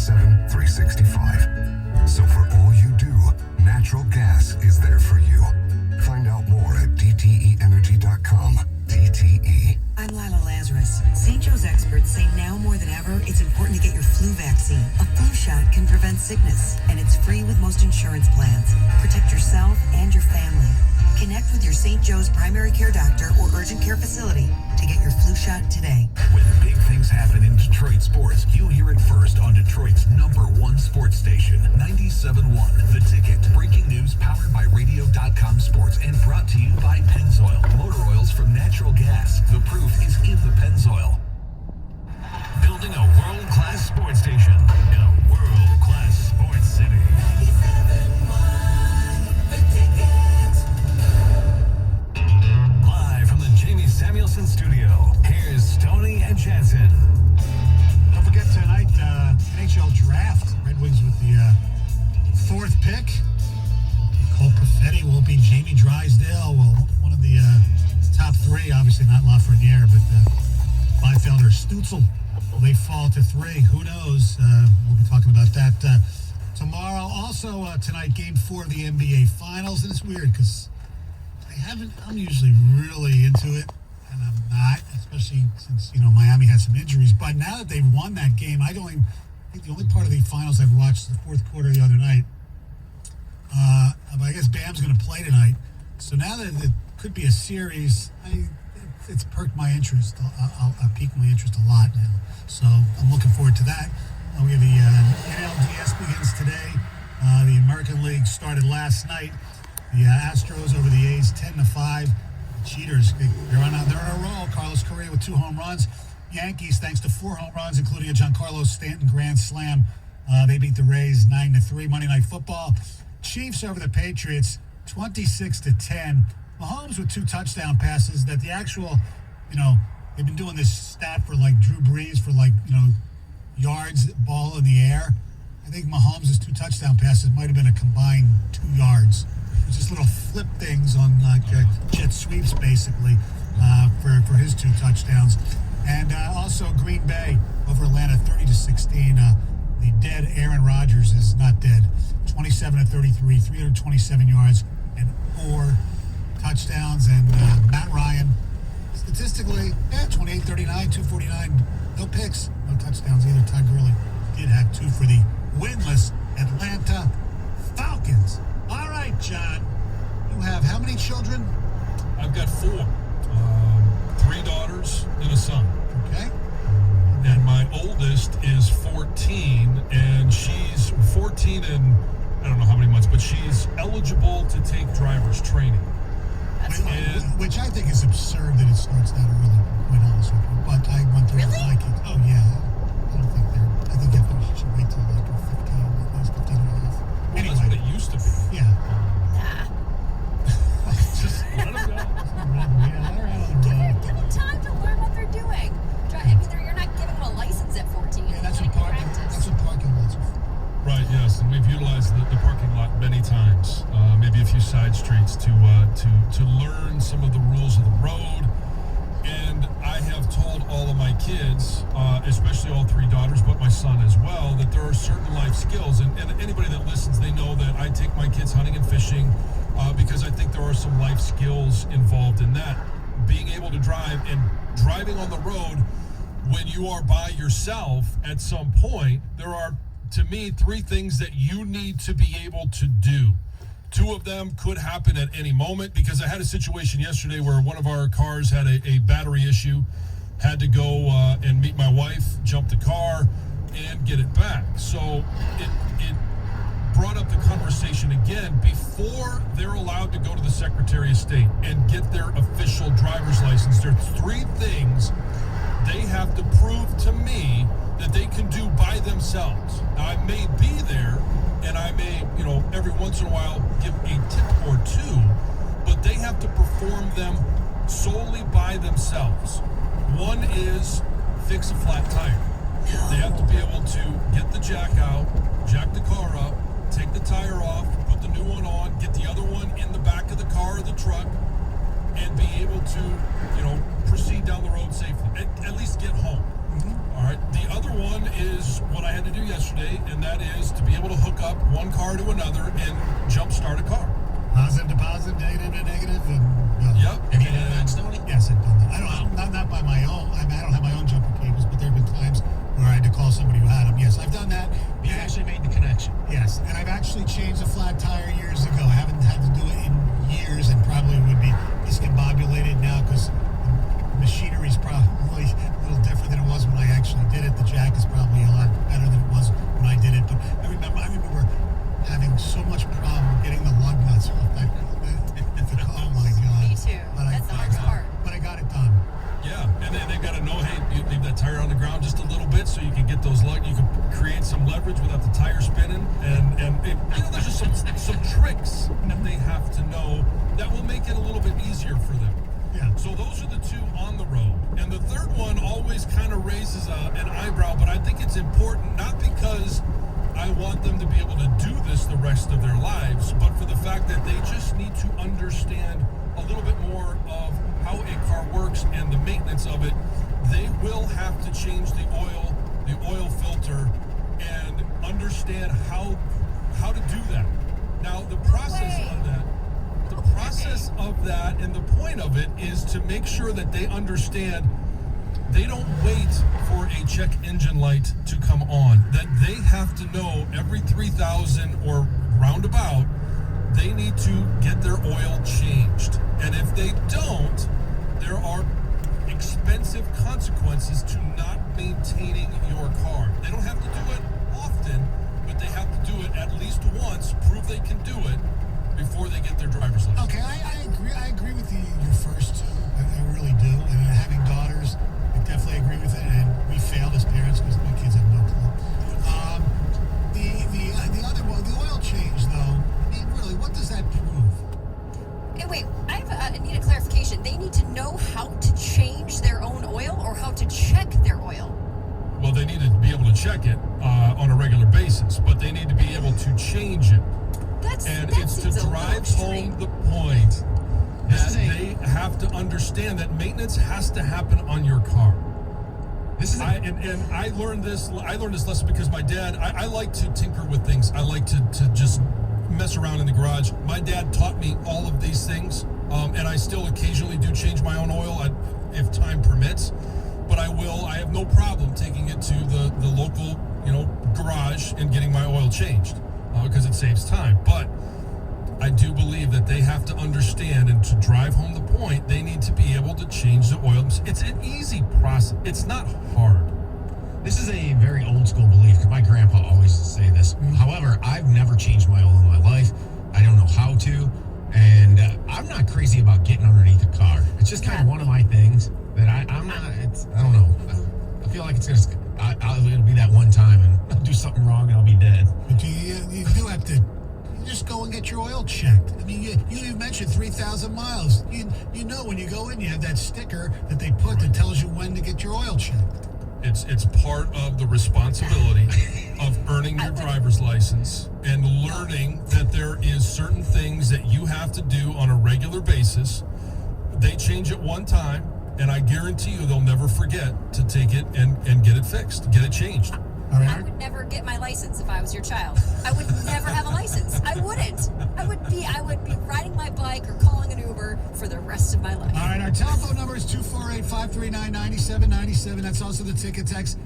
24/7, 365. So for all you do, natural gas is there for you. Find out more at dteenergy.com. DTE. I'm Lila Lazarus. St. Joe's experts say now more than ever, it's important to get your flu vaccine. A flu shot can prevent sickness, and it's free with most insurance plans. Protect yourself and your family. Connect with your St. Joe's primary care doctor or urgent care facility to get your flu shot today. When big things happen in Detroit sports, you hear it first on Detroit's #1 sports station, 97.1 The Ticket. Breaking news powered by Radio.com Sports and brought to you by Pennzoil. Motor oils from natural gas. The proof is in the Pennzoil. Building a world-class sports station in a world-class sports city. 97.1 The Ticket. Live from the Jamie Samuelson studio, here's Tony and Jensen. Don't forget tonight, NHL Draft. Red Wings with the fourth pick. Cole Perfetti will be Jamie Drysdale. Well, one of the top three, obviously not Lafreniere, but Byfelder, Stützle. Will they fall to 3? Who knows? We'll be talking about that tomorrow. Also tonight, Game 4 of the NBA Finals. And it's weird because I'm usually really into it, and I'm not, especially since, Miami had some injuries. But now that they've won that game, I think the only part of the finals I've watched the fourth quarter the other night. But I guess Bam's going to play tonight. So now that it could be a series, it's perked my interest. I'll piqued my interest a lot now. So I'm looking forward to that. We have the NLDS begins today. The American League started last night. The Astros over the A's 10-5. The Cheaters, they're on a roll. Carlos Correa with 2 home runs. Yankees, thanks to 4 home runs, including a Giancarlo Stanton grand slam. They beat the Rays 9-3. Monday Night Football. Chiefs over the Patriots 26-10. Mahomes with 2 touchdown passes. That the actual, they've been doing this stat for like Drew Brees for yards, ball in the air. I think Mahomes' 2 touchdown passes might have been a combined 2 yards. It's just little flip things on jet sweeps basically for his 2 touchdowns. And also Green Bay over Atlanta 30-16. The dead Aaron Rodgers is not dead. 27-33, 327 yards and 4 touchdowns. And Matt Ryan, statistically, 28-39, 249, no picks, no touchdowns either. Todd Gurley did have 2 for the winless Atlanta Falcons. All right, John, you have how many children? I've got 4. 3 daughters and a son. Okay. And my oldest is 14, and she's 14 and I don't know how many months, but she's eligible to take driver's training. Which I think is absurd that it starts that early, quite honest with you. But I went through with my kids. Oh, yeah. I think you should wait till like 15, at least 15 and a half. Well, Anyway. that's what it used to be. Yeah. Just let them go. Give them time to learn what they're doing. You're not giving them a license at 14. Yeah, that's what parking lots are for. Right, yes, and we've utilized the parking lot many times, maybe a few side streets to learn some of the rules of the road. And I have told all of my kids, especially all 3 daughters, but my son as well, that there are certain life skills. And anybody that listens, they know that I take my kids hunting and fishing because I think there are some life skills involved in that. Being able to drive and driving on the road when you are by yourself at some point, there are, to me, 3 things that you need to be able to do. 2 of them could happen at any moment, because I had a situation yesterday where one of our cars had a battery issue, had to go and meet my wife, jump the car, and get it back. So it brought up the conversation again. Before they're allowed to go to the Secretary of State and get their official driver's license, there are 3 things they have to prove to me that they can do by themselves. Now, I may be there, and I may, every once in a while give a tip or 2, but they have to perform them solely by themselves. One is fix a flat tire. They have to be able to get the jack out, jack the car up, take the tire off, put the new one on, get the other one in the back of the car or the truck, and be able to, proceed down the road safely. At least get home. Mm-hmm. All right. The other one is what I had to do yesterday, and that is to be able to hook up one car to another and jumpstart a car. Positive to positive, negative to negative, and Yep. Have you done that, Stoney? Yes, I've done that. I don't, not by my own. I mean, I don't have my own jumper cables, but there have been times where I had to call somebody who had them. Yes, I've done that. You actually made the connection. Yes, and I've actually changed a flat tire years ago. I haven't had to do it in years, and probably would be discombobulated now because the machinery is probably a little different than it was when I actually did it. The jack is probably a lot better than it was when I did it. But I remember having so much problem getting the lug nuts off that. Oh my God! Me too. That's the hardest part. But I got it done. Yeah, and then they've got to know, hey, you leave that tire on the ground just a little bit so you can get those you can create some leverage without the tire spinning, and there's just some tricks that they have to know that will make it a little bit easier for them. Yeah. So those are the two on the road. And the third one always kind of raises an eyebrow, but I think it's important, not because I want them to be able to do this the rest of their lives, but for the fact that they just need to understand a little bit more of how a car works and the maintenance of it. They will have to change the oil filter, and understand how to do that. Now, the process of that and the point of it is to make sure that they understand they don't wait for a check engine light to come on, that they have to know every 3,000 or roundabout, they need to get their oil changed. And if they don't, there are expensive consequences to not maintaining your car. They don't have to do it often, but they have to do it at least once, prove they can do it before they get their driver's license. Okay, I agree with your first two. I really do. And having daughters, I definitely agree with it. And we failed as parents because my kids have no clue. The other one, the oil change, though. I mean, really, what does that prove? Hey, wait, I need a clarification. They need to know how to change their own oil or how to check their oil. Well, they need to be able to check it on a regular basis, but they need to be able to change it. And it's to drive home the point that they have to understand that maintenance has to happen on your car. I learned this lesson because my dad, I like to tinker with things. I like to just mess around in the garage. My dad taught me all of these things, and I still occasionally do change my own oil if time permits. But I have no problem taking it to the local, garage and getting my oil changed because it saves time. But I do believe that they have to understand, and to drive home the point, they need to be able to change the oil. It's an easy process. It's not hard. This is a very old school belief because my grandpa always used to say this. However, I've never changed my oil in my life. I don't know how to, and I'm not crazy about getting underneath a car. It's just kind of one of my things that I'm not. I don't know. I feel like it's just it'll be that one time, and I'll do something wrong, and I'll be dead. But you do have to. Just go and get your oil checked. I mean, you mentioned 3,000 miles. You know when you go in, you have that sticker that they put that tells you when to get your oil checked. It's part of the responsibility of earning your driver's license and learning that there is certain things that you have to do on a regular basis. They change it one time, and I guarantee you they'll never forget to take it and get it fixed, get it changed. I would never get my license if I was your child. I would never have a license. I wouldn't. I would be riding my bike or calling an Uber for the rest of my life. All right, our telephone number is 248-539-9797. That's also the ticket text.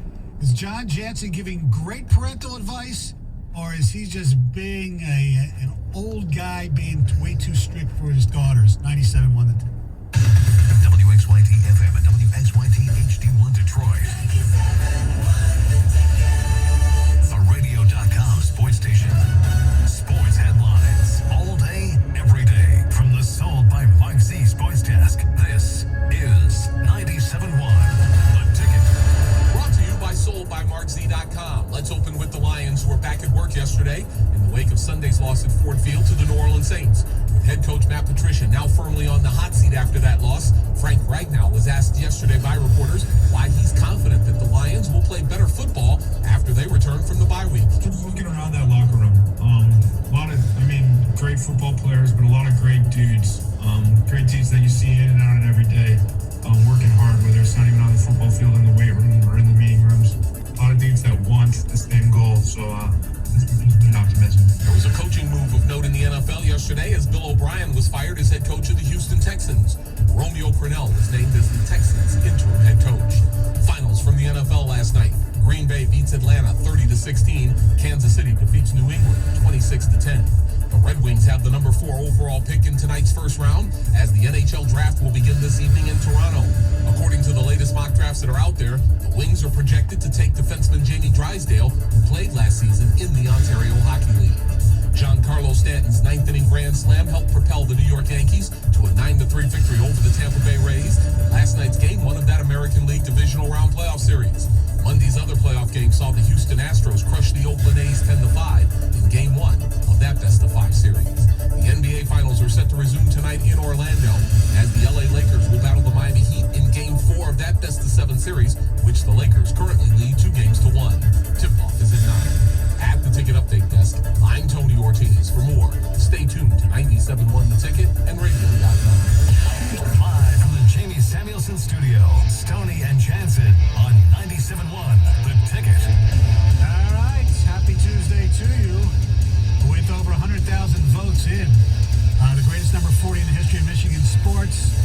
Is John Jansen giving great parental advice, or is he just being an old guy being way too strict for his daughters? 97.1 the ticket. WXYT FM and WXYT HD1 Detroit. A radio.com sports station. Sports headlines all day, every day. From the Sold by Mike Z Sports Desk, this is 97.1 The Ticket. Brought to you by SoldByMarkZ.com. Let's open with the Lions, who were back at work yesterday in the wake of Sunday's loss at Ford Field to the New Orleans Saints. With head coach Matt Patricia now firmly on the hot seat after that loss, Frank Ragnow was asked yesterday by reporters why he's confident that the Lions will play better football after they return from the bye week. Just looking around that locker room, great football players, but a lot of great dudes. Great dudes that you see in and out every day. working hard, whether it's not even on the football field, in the weight room, or in the meeting rooms. A lot of dudes that want the same goal, so this gives me optimism. There was a coaching move of note in the NFL yesterday as Bill O'Brien was fired as head coach of the Houston Texans. Romeo Crennel was named as the Texans' interim head coach. Finals from the NFL last night. Green Bay beats Atlanta 30-16. Kansas City defeats New England 26-10. The Red Wings have the number 4 overall pick in tonight's first round as the NHL draft will begin this evening in Toronto. According to the latest mock drafts that are out there, the Wings are projected to take defenseman Jamie Drysdale, who played last season in the Ontario Hockey League. Giancarlo Stanton's ninth-inning grand slam helped propel the New York Yankees to a 9-3 victory over the Tampa Bay Rays. Last night's game, one of that American League Divisional Round playoff series. Monday's other playoff game saw the Houston Astros crush the Oakland A's 10-5 in Game 1 of that best-of-5 series. The NBA Finals are set to resume tonight in Orlando as the LA Lakers will battle the Miami Heat in Game 4 of that best-of-7 series, which the Lakers currently lead 2-1. Tip-off is at 9. At the Ticket Update Desk, I'm Tony Ortiz. For more, stay tuned to 97.1 The Ticket and radio.com. Live from the Jamie Samuelson Studio, Stoney and Jansen on 97.1 The Ticket. All right, happy Tuesday to you. With over 100,000 votes in, the greatest number 40 in the history of Michigan sports.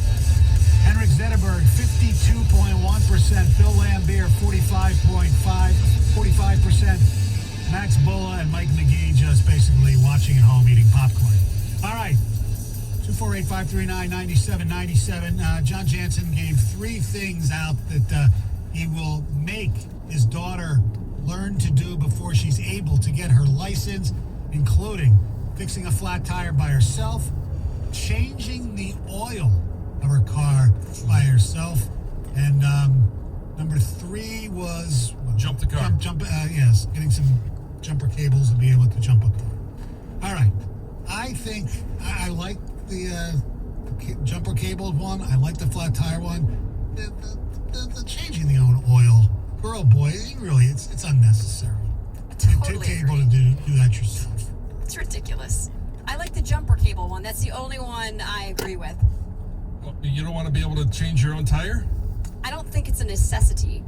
Henrik Zetterberg, 52.1%. Bill Lambier, 45%. Max Bola and Mike McGee just basically watching at home eating popcorn. All right. 248-539-9797. John Jansen gave 3 things out that he will make his daughter learn to do before she's able to get her license, including fixing a flat tire by herself, changing the oil of her car by herself, and number 3 was Jump the car. Yes, getting some jumper cables to be able to jump up there. All right, I think I like the jumper cabled one. I like the flat tire one. The changing the oil, girl, boy, it's unnecessary. Totally to able to do that yourself. It's ridiculous. I like the jumper cable one. That's the only one I agree with. Well, you don't want to be able to change your own tire? I don't think it's a necessity.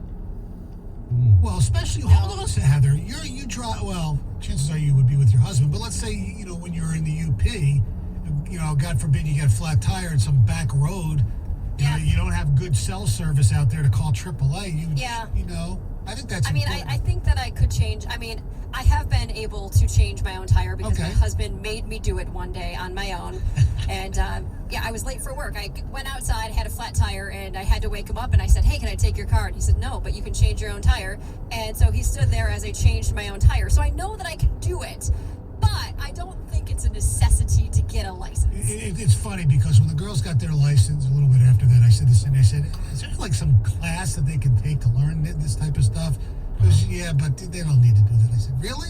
Well, especially, hold on a second, Heather. You drive, well, chances are you would be with your husband, but let's say, when you're in the UP, God forbid you get a flat tire in some back road, you don't have good cell service out there to call AAA. I think that's important. I think that I could change. I have been able to change my own tire because my husband made me do it one day on my own. And, I was late for work. I went outside, had a flat tire, and I had to wake him up, and I said, hey, can I take your car? And he said, no, but you can change your own tire. And so he stood there as I changed my own tire. So I know that I can do it, but I don't think it's a necessity to get a license. It's funny because when the girls got their license a little bit after that, I said this, and they said, is there like some class that they can take to learn this type of stuff? Yeah, but they don't need to do that. I said, really?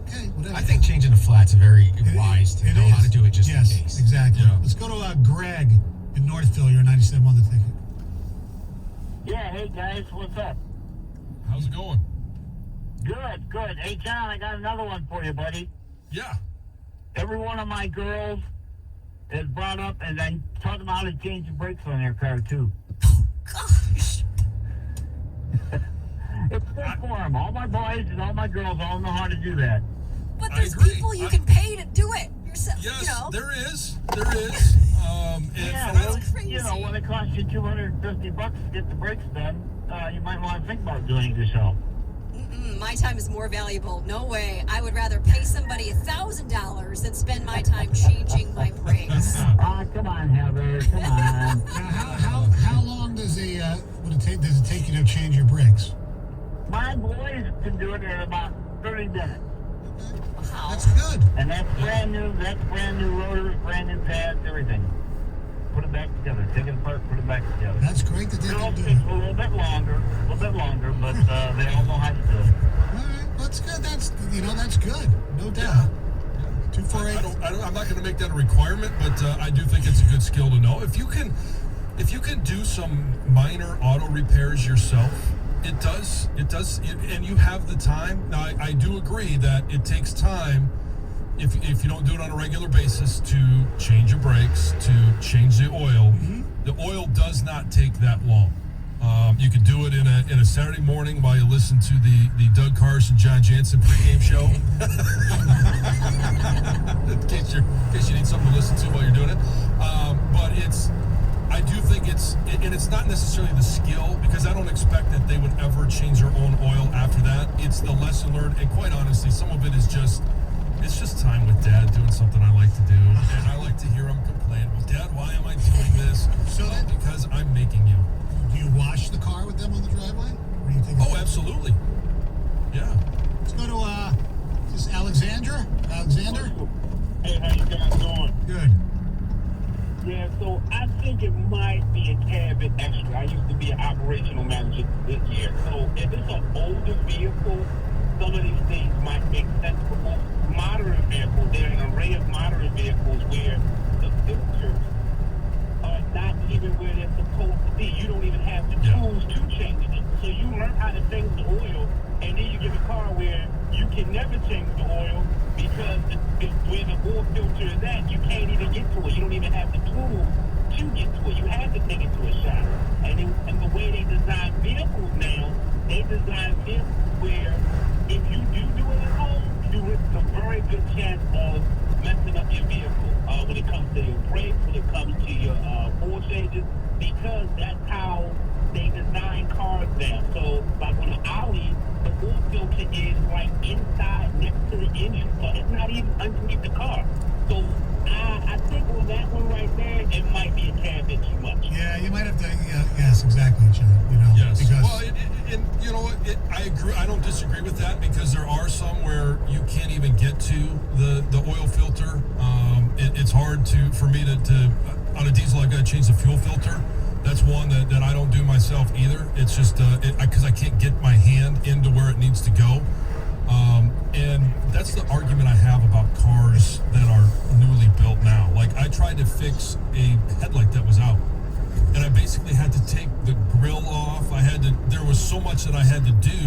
Okay, whatever. I think changing the flat's very wise to know how to do it just in case. Yes, exactly. Yeah. Let's go to Greg in Northville. You're 97 on The Ticket. Yeah, hey guys, what's up? How's it going? Good. Hey John, I got another one for you, buddy. Yeah. Every one of my girls is brought up, and I taught them how to change the brakes on their car too. Gosh. It's good for them. All my boys and all my girls all know how to do that. But there's people you can pay to do it yourself. Yes, there is. That's crazy. When it costs you $250 to get the brakes done, you might want to think about doing it yourself. My time is more valuable. No way. I would rather pay somebody $1,000 than spend my time changing my brakes. Come on, Heather. Come on. How long does it take you to change your brakes? My boys can do it in about 30 minutes. Wow. That's good. And that's brand new rotors, brand new pads, everything. Put it back together. Take it apart, put it back together. That's great that they can do it. it. A little bit longer, but they all know how to do it. All right, that's good. That's good. No doubt. 248. I'm not going to make that a requirement, but I do think it's a good skill to know. If you can do some minor auto repairs yourself, it does, and you have the time. Now, I do agree that it takes time if you don't do it on a regular basis to change your brakes, to change the oil. The oil does not take that long. You could do it in a Saturday morning while you listen to the Doug Carson, John Jansen pregame show. in case you need something to listen to while you're doing it. But I do think it's not necessarily the skill, because I don't expect that they would ever change their own oil after that. It's the lesson learned, and quite honestly, some of it is just time with Dad doing something I like to do, and I like to hear him complain. Well, Dad, why am I doing this? Because I'm making you. Do you wash the car with them on the driveway? What do you think? Oh, absolutely. Yeah. Let's go to just Alexander. Alexander. Hey, how you guys doing? Good. Yeah, so I think it might be a tad bit extra. I used to be an operational manager this year. So if it's an older vehicle, some of these things might make sense. For most modern vehicles, there are an array of modern vehicles where the filters are not even where they're supposed to be. You don't even have the tools to change them. So you learn how to change the oil, and then you get a car where you can never change the oil because where the oil filter is at, you can't even get to it. You don't even have the tools to get to it. You have to take it to a shop. And the way they design vehicles now, they design vehicles where if you do it at home, you risk a very good chance of messing up your vehicle when it comes to your brakes, when it comes to your oil changes, because that's how they design cars now. So, like on an Audi, the oil filter is like inside next to the engine, so it's not even underneath the car. So, I think on that one right there, it might be a tad bit too much. Yeah, you might have to. Yes, exactly, Chili. Yes. Because Well, and you know what? I agree. I don't disagree with that, because there are some where you can't even get to the oil filter. It's hard for me to on a diesel. I've got to change the fuel filter. That's one that I don't do myself either. It's just because I can't get my hand into where it needs to go. And that's the argument I have about cars that are newly built now. Like, I tried to fix a headlight that was out, and I basically had to take the grill off. There was so much that I had to do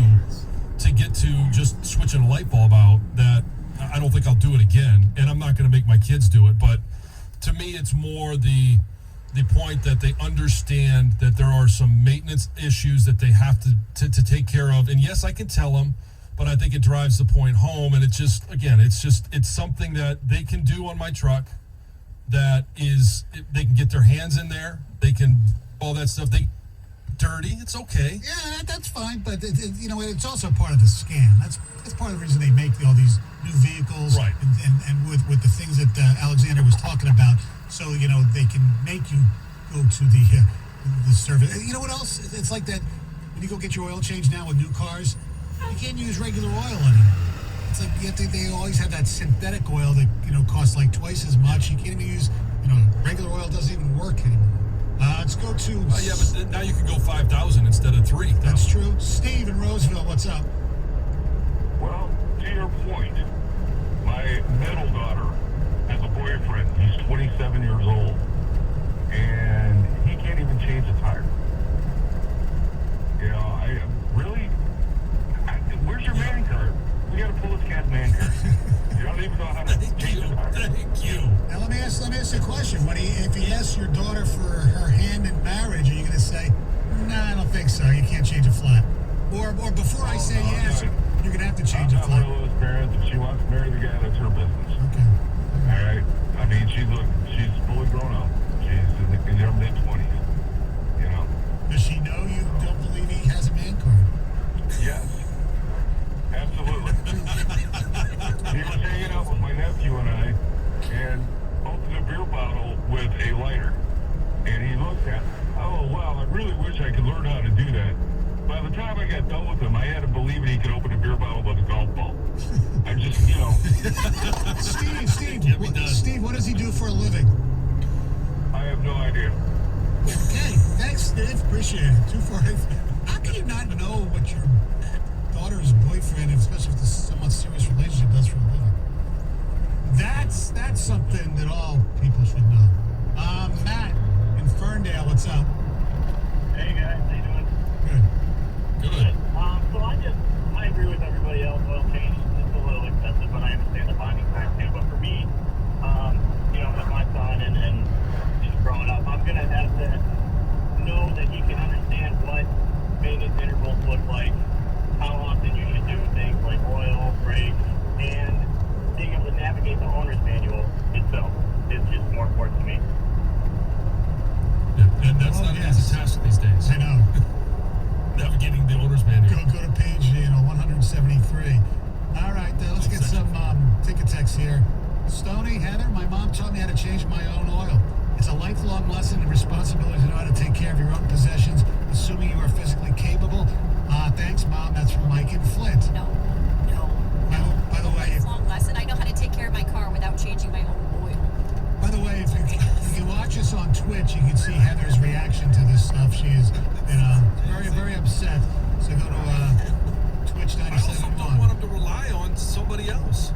to get to just switching a light bulb out that I don't think I'll do it again. And I'm not going to make my kids do it. But to me, it's more the point that they understand that there are some maintenance issues that they have to take care of. And yes, I can tell them, but I think it drives the point home. And it's something that they can do on my truck. That is, they can get their hands in there. They can, all that stuff. Dirty, it's okay. Yeah, that's fine. But it's also part of the scam. That's part of the reason they make all these new vehicles, right? And with the things that Alexander was talking about, so they can make you go to the service. You know what else? It's like that when you go get your oil changed now with new cars, you can't use regular oil anymore. It's like they always have that synthetic oil that costs like twice as much. You can't even use regular oil doesn't even work anymore. Let's go to yeah, but now you can go 5,000 instead of 3,000. That's true. Steve in Roseville, what's up? Well, to your point, my middle daughter has a boyfriend. He's 27 years old, and he can't even change a tire. Where's your man card? We got to pull this cat's man card. You don't even know how to change a tire. Thank you. Now let me ask you a question. If he asks your daughter for her hand in marriage, are you going to say, "Nah, I don't think so. You can't change a flat"? Or before I say yes, you're going to have to change a flat. I'm not one of those parents. If she wants to marry the guy, that's her business. Okay. All right. I mean, she's fully grown up. She's in her mid-20s. Does she know you don't believe he has a man card? Yes. Absolutely. He was hanging out with my nephew and I, and opened a beer bottle with a lighter. And he looked at it. Oh, wow, I really wish I could learn how to do that. By the time I got done with him, I had to believe he could open a beer bottle with a golf ball. I just, Steve, what does he do for a living? I have no idea. Okay, thanks, Steve. Appreciate it. 248. How can you not know what your daughter's boyfriend, especially if it's a somewhat serious relationship, does for a living? That's something that all people should know. Matt in Ferndale, what's up? Hey guys, how you doing? Good. So I agree with everybody else. Oil change is a little excessive, but I understand the bonding time too. But for me, with my son and growing up, I'm gonna have to text here. Stoney, Heather, my mom taught me how to change my own oil. It's a lifelong lesson in responsibility to know how to take care of your own possessions, assuming you are physically capable. Thanks, Mom. That's from Mike in Flint. No. By the way, Lifelong lesson. I know how to take care of my car without changing my own oil. By the way, if you watch us on Twitch, you can see Heather's reaction to this stuff. She is, very, very upset. So go to Twitch 97.1. I also don't want them to rely on somebody else.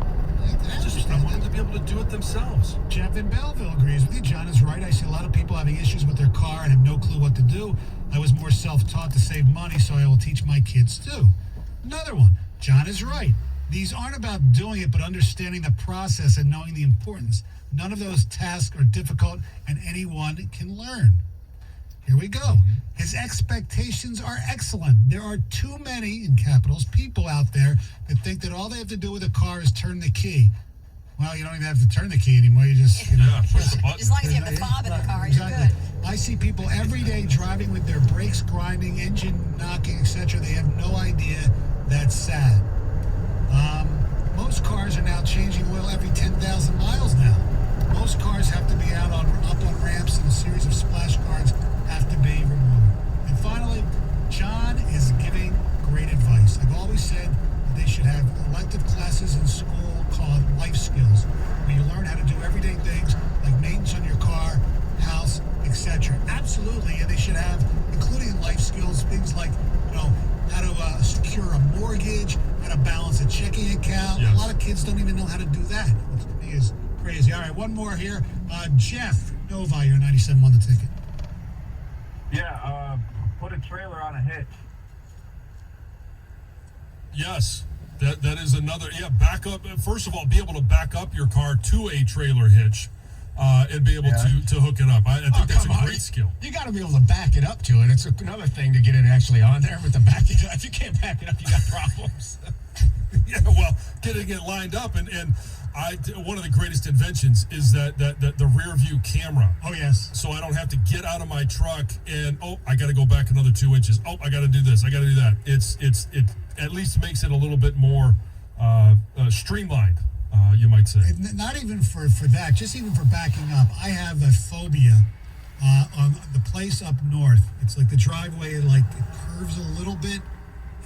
I want them to be able to do it themselves. Jeff in Belleville agrees with you. John is right. I see a lot of people having issues with their car and have no clue what to do. I was more self-taught to save money, so I will teach my kids too. Another one. John is right. These aren't about doing it, but understanding the process and knowing the importance. None of those tasks are difficult, and anyone can learn. Here we go. His expectations are excellent. There are too many, in capitals, people out there that think that all they have to do with a car is turn the key. Well, you don't even have to turn the key anymore. You just, push the button. As long as you have the fob in the car, you're good. I see people every day driving with their brakes grinding, engine knocking, etc. They have no idea. That's sad. Most cars are now changing oil every 10,000 miles now. Most cars have to be up on ramps, and a series of splash guards have to be removed. And finally, John is giving great advice. I've always said that they should have elective classes in school called life skills, where you learn how to do everyday things like maintenance on your car, house, etc. Absolutely, and they should have, including life skills, things like, how to secure a mortgage, how to balance a checking account. Yes. A lot of kids don't even know how to do that, which to me is crazy. All right, one more here. Jeff Nova, you're 97 on the ticket. Yeah, put a trailer on a hitch. Yes, that is another. Yeah, back up. First of all, be able to back up your car to a trailer hitch. And be able to hook it up. I think that's a great skill. You got to be able to back it up to it. It's another thing to get it actually on there with the back it up. If you can't back it up, you got problems. Yeah, well, getting it lined up and one of the greatest inventions is that the rear view camera. Oh yes. So I don't have to get out of my truck and I got to go back another 2 inches. I got to do this. I got to do that. It at least makes it a little bit more streamlined. You might say. Not even for that, just even for backing up. I have a phobia on the place up north. It's like the driveway, it curves a little bit,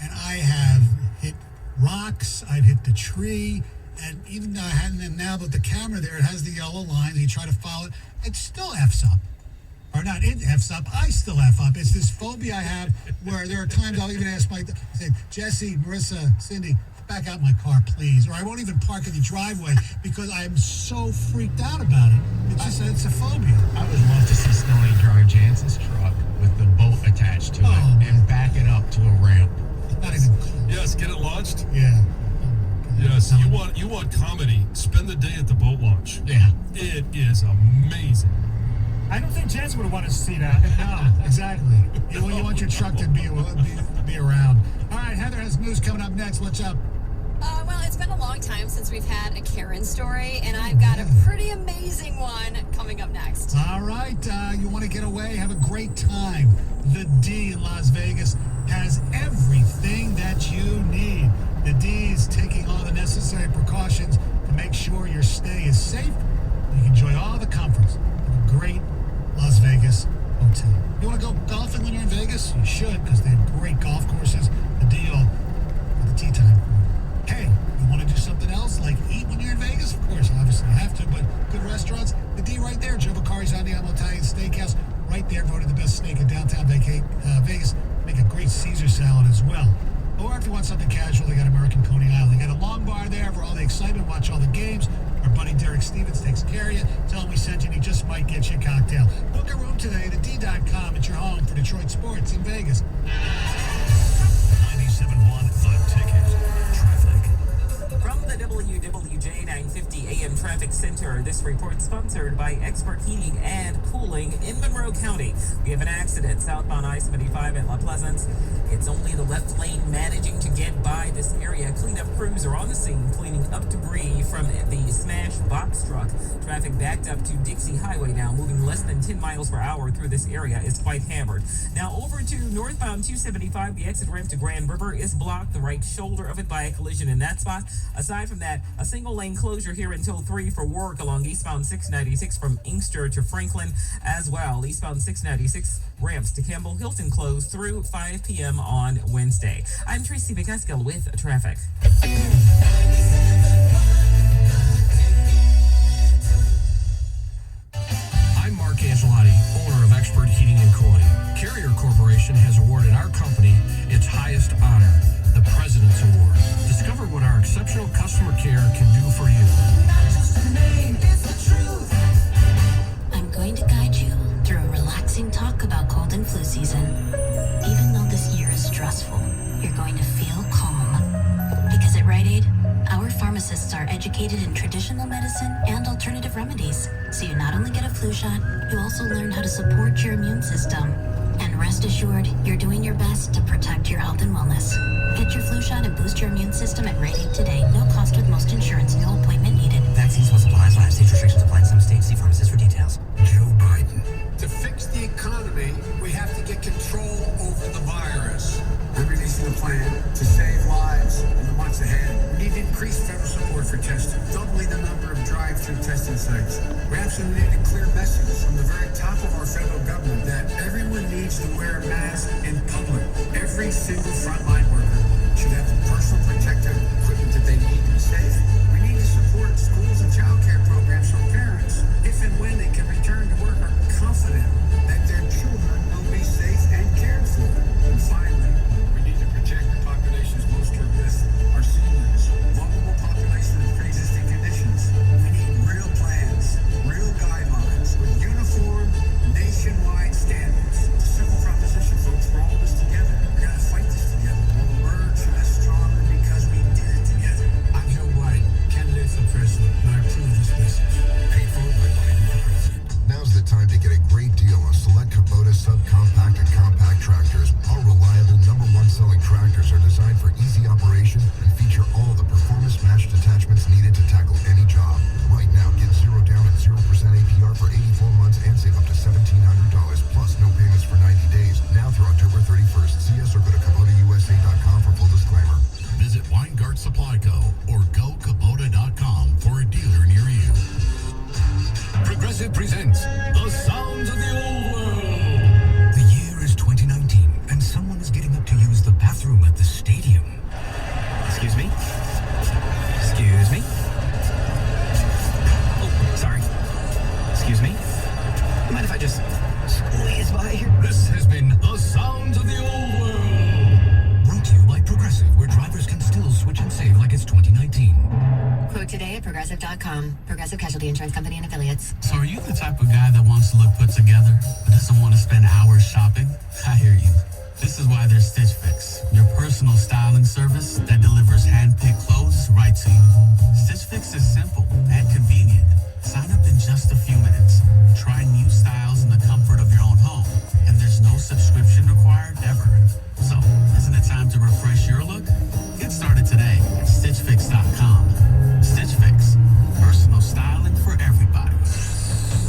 and I have hit rocks, I've hit the tree, and even though I hadn't, and now with the camera there, it has the yellow lines, you try to follow it, it still F's up. Or not, it F's up, I still F up. It's this phobia I have where there are times I'll even ask say, Jesse, Marissa, Cindy, back out my car, please. Or I won't even park in the driveway because I am so freaked out about it. It's a phobia. I would love to see Stoney drive Jansen's truck with the boat attached to it and back it up to a ramp. Not even cool. Yes, get it launched. Yeah. Yes, you want comedy. Spend the day at the boat launch. Yeah. It is amazing. I don't think Jansen would want to see that. No, exactly. You want your truck to be around. All right, Heather has news coming up next. What's up? Well, it's been a long time since we've had a Karen story, and I've got a pretty amazing one coming up next. All right, you want to get away? Have a great time. The D in Las Vegas has everything that you need. The D is taking all the necessary precautions to make sure your stay is safe. You can enjoy all the comforts of a great Las Vegas hotel. You want to go golfing when you're in Vegas? You should, because they have great golf courses. The deal with the tea time. Hey, you want to do something else, like eat when you're in Vegas? Of course, obviously you have to, but good restaurants, the D right there, Joe Vicari's Andiamo Italian Steakhouse, right there, voted the best steak in downtown Vegas. Make a great Caesar salad as well. Or if you want something casual, they got American Coney Island. They got a long bar there for all the excitement, watch all the games. Our buddy Derek Stevens takes care of you. Tell him we sent you, and he just might get you a cocktail. Book a room today, thed.com. It's your home for Detroit sports in Vegas. 97.1 The Ticket. Traffic. From the WWJ 950 AM Traffic Center, this report sponsored by Expert Heating and Cooling in Monroe County. We have an accident southbound I-75 at La Pleasance. It's only the left lane managing to get by this area. Cleanup crews are on the scene cleaning up debris from the smashed box truck. Traffic backed up to Dixie Highway now, moving less than 10 miles per hour through this area is quite hammered. Now over to northbound 275, the exit ramp to Grand River is blocked, the right shoulder of it by a collision in that spot. Aside from that, a single lane closure here here until 3 for work along eastbound 696 from Inkster to Franklin as well. Eastbound 696 ramps to Campbell Hilton closed through 5 p.m. on Wednesday. I'm Tracy McCaskill with traffic. I'm Mark Angelotti, owner of Expert Heating and Cooling. Carrier Corporation has awarded our company its highest honor, the President's Award. Discover what our exceptional customer care can do for you. Not just a name, it's the truth. I'm going to guide you through a relaxing talk about cold and flu season. Even though this year is stressful, you're going to feel calm. Because at Rite Aid, our pharmacists are educated in traditional medicine and alternative remedies. So you not only get a flu shot, you also learn how to support your immune system. And rest assured, you're doing your best to protect your health and wellness. Get your flu shot and boost your immune system at Rite Aid today. No cost with most insurance, no appointment needed. Vaccines plus supplies, live stage restrictions apply in some states. See pharmacist for details. Joe Biden. To fix the economy, we have to get control over the virus. I'm releasing a plan to save lives in the months ahead. We need increased federal support for testing, doubling the number of drive-through testing sites. We absolutely need a clear message from the very top of our federal government that everyone needs to wear a mask in public. Every single frontline worker should have the personal protective equipment that they need to be safe. We need to support schools and child care programs for parents, if and when they can return to work, are confident that their children will be safe and cared for. And finally, we need to protect the population's most at risk, our seniors, vulnerable populations with pre-existing conditions. We need real plans, real guidelines with uniform nationwide standards. It's a simple proposition, folks. We're all in this together. We gotta fight this together. We'll emerge from this stronger because we did it together. I'm Joe Biden, candidate for president, and I approve this message. Paid for by Biden for president. Now's the time to get a great deal on select Kubota subcompact and compact tractors. Our reliable #1 selling tractors are designed for easy operation and feature all the performance-matched attachments needed to tackle any job. Right now, get 0 down and 0% APR for 84 months and save up to $1,700 plus no payments for 90 days. Now through October 31st. See us or go to KubotaUSA.com for full disclaimer. Visit Weingart Supply Co. or GoKubota.com for a dealer near you. Progressive presents The Sounds of the Old World. The year is 2019, and someone is getting up to use the bathroom at the stadium. Excuse me? Excuse me? Oh, sorry. Excuse me? Mind if I just squeeze by here? This has been The Sounds of the Old World. Brought to you by Progressive, where drivers can still switch and save like it's 2019. Quote today at Progressive.com. Progressive Casualty Insurance Company and Affiliates. So are you the type of guy that wants to look put together, but doesn't want to spend hours shopping? I hear you. This is why there's Stitch Fix, your personal styling service that delivers hand-picked clothes right to you. Stitch Fix is simple and convenient. Sign up in just a few minutes. Try new styles in the comfort of your own home, and there's no subscription required ever. So, isn't it time to refresh your look? Get started today at StitchFix.com. Stitch Fix, personal styling for everybody.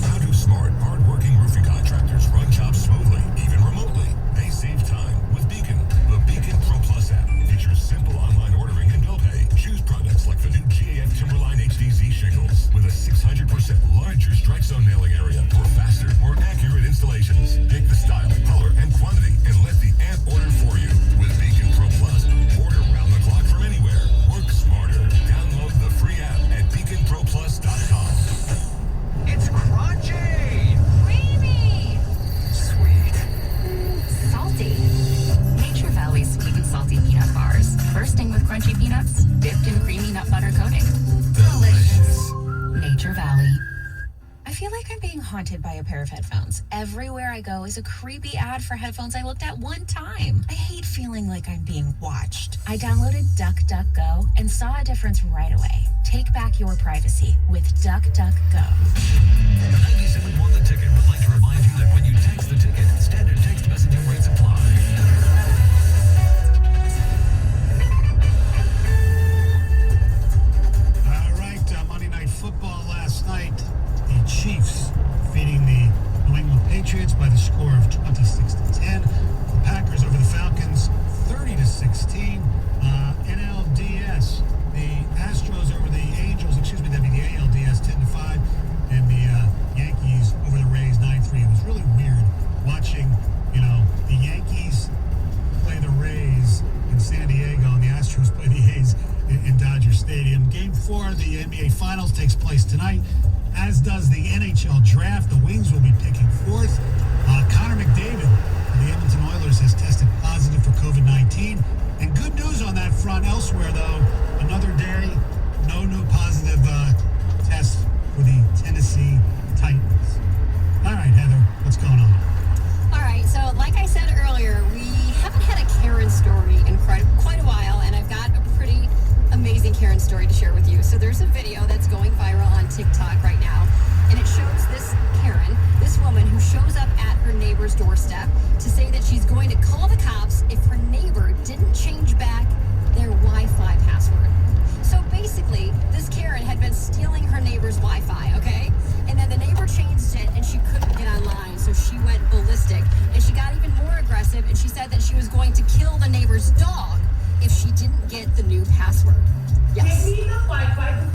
How do smart, hard-working roofing contractors run jobs smoothly, even remotely? They save time with Beacon. The Beacon Pro Plus app features simple online ordering and bill pay. Choose products like the new GAF Timberline HDZ shingles with a 600% larger strike zone nailing area for faster, more accurate installations. Pick the style, color, and quantity, and let the app order for you. With Beacon Pro Plus, order round the clock from anywhere. Work smarter. Download the free app at BeaconProPlus.com. It's crunchy! Creamy! Sweet. Salty. Nature Valley's sweet and salty peanut bars. Bursting with crunchy peanuts, dipped in creamy nut butter coating. Delicious. Nature Valley. I feel like I'm being haunted by a pair of headphones. Everywhere I go is a creepy ad for headphones I looked at one time. I hate feeling like I'm being watched. I downloaded DuckDuckGo and saw a difference right away. Take back your privacy with DuckDuckGo. 97.1 The Ticket would like to remind you that when you text the ticket, standard text messaging rates apply. All right, Monday Night Football last night. The Chiefs defeating the New England Patriots by the score of 26-10. The Packers over the Falcons 30-16. NLDS, the Astros over the Angels. Excuse me, that'd be the Stadium. Game 4 of the NBA Finals takes place tonight, as does the NHL Draft. The Wings will be picking fourth. Connor McDavid of the Edmonton Oilers has tested positive for COVID-19. And good news on that front. Elsewhere, though, another day, no new positive tests for the Tennessee Titans. All right, Heather, what's going on? All right, so like I said earlier, we haven't had a Karen story in quite a while, and I've got a pretty amazing Karen story to share with you. So there's a video that's going viral on TikTok right now, and it shows this Karen, this woman who shows up at her neighbor's doorstep to say that she's going to call the cops if her neighbor didn't change back their Wi-Fi password. So basically, this Karen had been stealing her neighbor's Wi-Fi, okay? And then the neighbor changed it, and she couldn't get online, so she went ballistic. And she got even more aggressive, and she said that she was going to kill the neighbor's dog if she didn't get the new password.